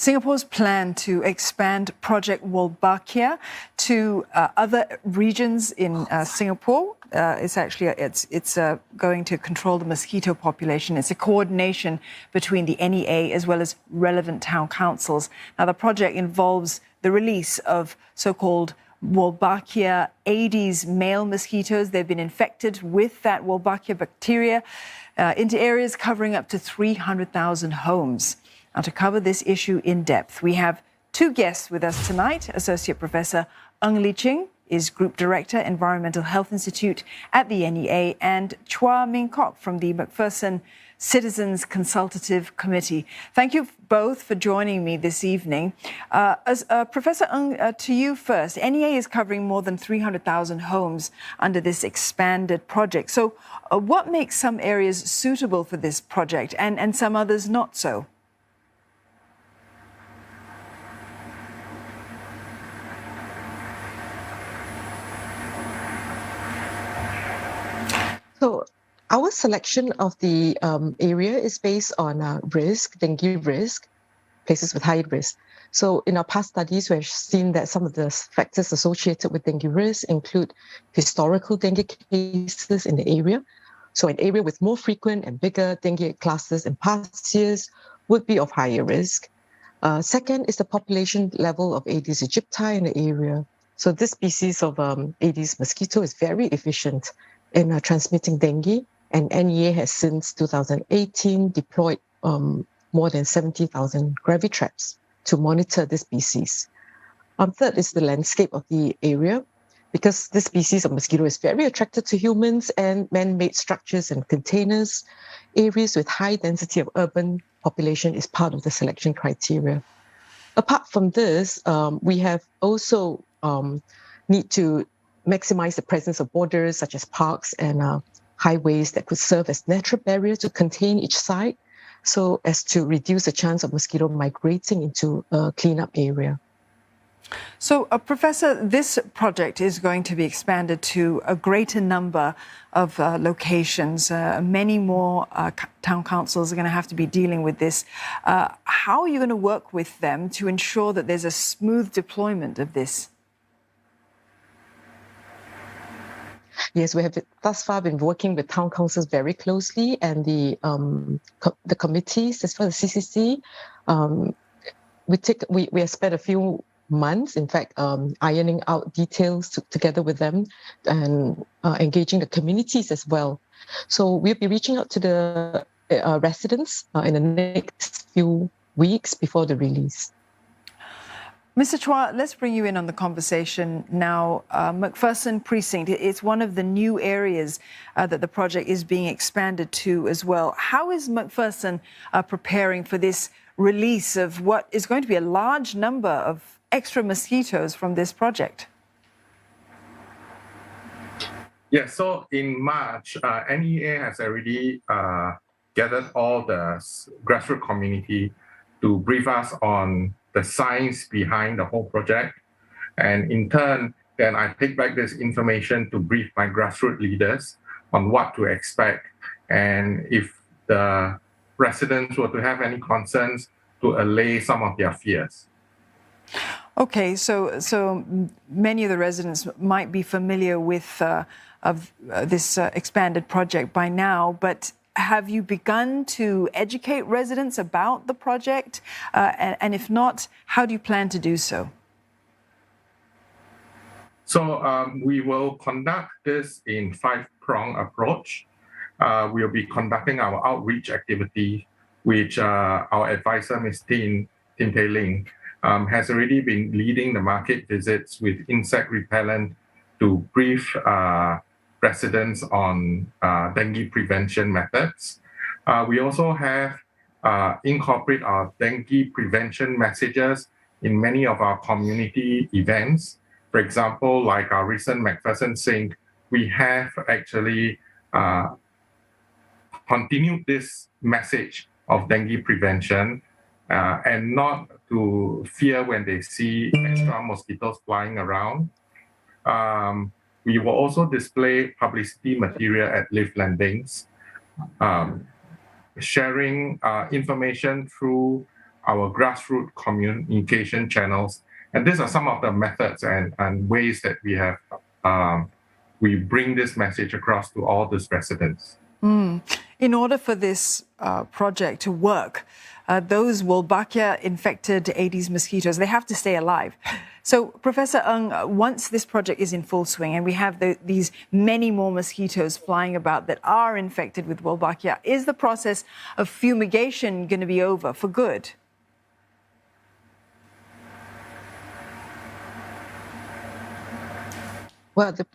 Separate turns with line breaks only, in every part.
Singapore's plan to expand Project Wolbachia to other regions in Singapore. It's going to control the mosquito population. It's a coordination between the NEA as well as relevant town councils. Now, the project involves the release of so-called Wolbachia Aedes male mosquitoes. They've been infected with that Wolbachia bacteria into areas covering up to 300,000 homes. Now, to cover this issue in depth, we have two guests with us tonight. Associate Professor Ng Lee Ching is Group Director, Environmental Health Institute at the NEA, and Chua Ming Kok from the MacPherson Citizens Consultative Committee. Thank you both for joining me this evening. Professor Ng, to you first. NEA is covering more than 300,000 homes under this expanded project. So what makes some areas suitable for this project and some others not so?
So our selection of the area is based on risk, dengue risk, places with high risk. So in our past studies, we've seen that some of the factors associated with dengue risk include historical dengue cases in the area. So an area with more frequent and bigger dengue clusters in past years would be of higher risk. Second is the population level of Aedes aegypti in the area. So this species of Aedes mosquito is very efficient in transmitting dengue, and NEA has since 2018 deployed more than 70,000 gravity traps to monitor this species. Third is the landscape of the area, because this species of mosquito is very attracted to humans and man-made structures and containers. Areas with high density of urban population is part of the selection criteria. Apart from this, we have also need to maximize the presence of borders such as parks and highways that could serve as natural barriers to contain each site, so as to reduce the chance of mosquito migrating into a cleanup area.
So, Professor, this project is going to be expanded to a greater number of locations. Many more town councils are going to have to be dealing with this. How are you going to work with them to ensure that there's a smooth deployment of this?
Yes, we have thus far been working with town councils very closely, and the committees, as well as CCC. We have spent a few months, in fact, ironing out details together with them and engaging the communities as well. So we'll be reaching out to the residents in the next few weeks before the release.
Mr. Chua, let's bring you in on the conversation now. MacPherson Precinct is one of the new areas that the project is being expanded to as well. How is MacPherson preparing for this release of what is going to be a large number of extra mosquitoes from this project?
Yeah, so in March, NEA has already gathered all the grassroots community to brief us on the science behind the whole project. And in turn, then I take back this information to brief my grassroots leaders on what to expect. And if the residents were to have any concerns, to allay some of their fears.
Okay, so many of the residents might be familiar with this expanded project by now, but have you begun to educate residents about the project? And if not, how do you plan to do so?
So we will conduct this in five-pronged approach. We'll be conducting our outreach activity, which our advisor, Ms. Tin Tae Ling, has already been leading the market visits with insect repellent to brief residents on dengue prevention methods. We also have incorporate our dengue prevention messages in many of our community events. For example, like our recent MacPherson Sync, we have actually continued this message of dengue prevention and not to fear when they see extra mosquitoes flying around. We will also display publicity material at lift landings, sharing information through our grassroots communication channels. And these are some of the methods and ways that we have, we bring this message across to all these residents.
In order for this project to work, those Wolbachia-infected Aedes mosquitoes, they have to stay alive. So, Professor Ng, once this project is in full swing and we have these many more mosquitoes flying about that are infected with Wolbachia, is the process of fumigation going to be over for good?
Well, the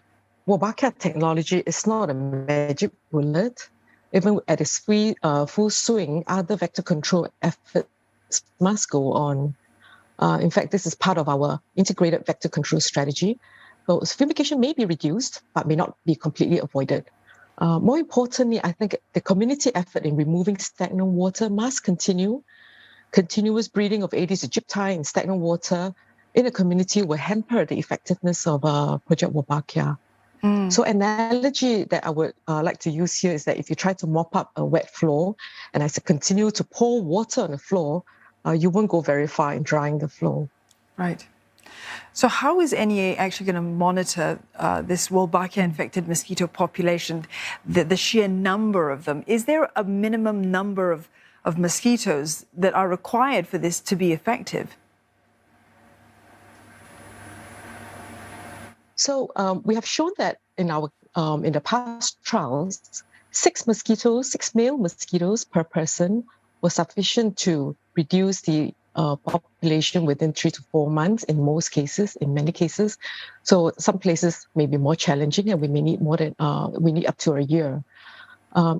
Wolbachia technology is not a magic bullet. Even at its full swing, other vector control efforts must go on. In fact, this is part of our integrated vector control strategy. So fumigation may be reduced, but may not be completely avoided. More importantly, I think the community effort in removing stagnant water must continue. Continuous breeding of Aedes aegypti in stagnant water in a community will hamper the effectiveness of Project Wolbachia. So an analogy that I would like to use here is that if you try to mop up a wet floor and as you continue to pour water on the floor, you won't go very far in drying the floor.
Right. So how is NEA actually going to monitor this Wolbachia-infected mosquito population, the sheer number of them? Is there a minimum number of mosquitoes that are required for this to be effective?
So we have shown that in the past trials, 6 male mosquitoes per person were sufficient to reduce the population within 3 to 4 months in most cases, in many cases. So some places may be more challenging and we may need we need up to a year.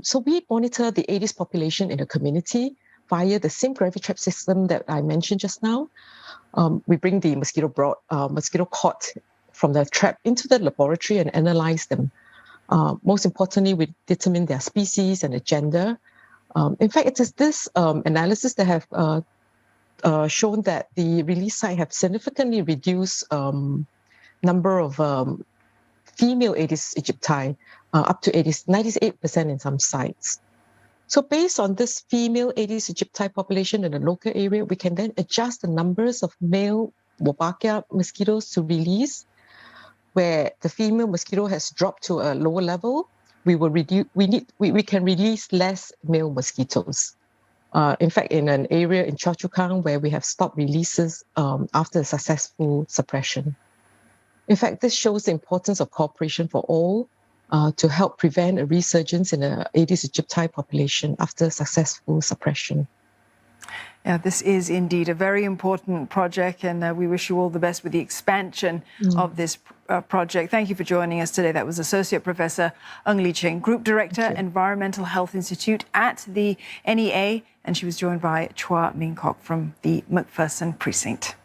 So we monitor the Aedes population in the community via the same gravity trap system that I mentioned just now. We bring the mosquito caught from the trap into the laboratory and analyze them. Most importantly, we determine their species and the gender. In fact, it is this analysis that have shown that the release site have significantly reduced number of female Aedes aegypti, up to 98% in some sites. So based on this female Aedes aegypti population in the local area, we can then adjust the numbers of male Wolbachia mosquitoes to release. Where the female mosquito has dropped to a lower level, we can release less male mosquitoes. In fact, in an area in Choa Chu Kang where we have stopped releases after a successful suppression. In fact, this shows the importance of cooperation for all to help prevent a resurgence in the Aedes aegypti population after successful suppression.
Yeah, this is indeed a very important project, and we wish you all the best with the expansion of this project. Thank you for joining us today. That was Associate Professor Ng Lee Ching, Group Director, Environmental Health Institute at the NEA, and she was joined by Chua Ming Kok from the MacPherson precinct.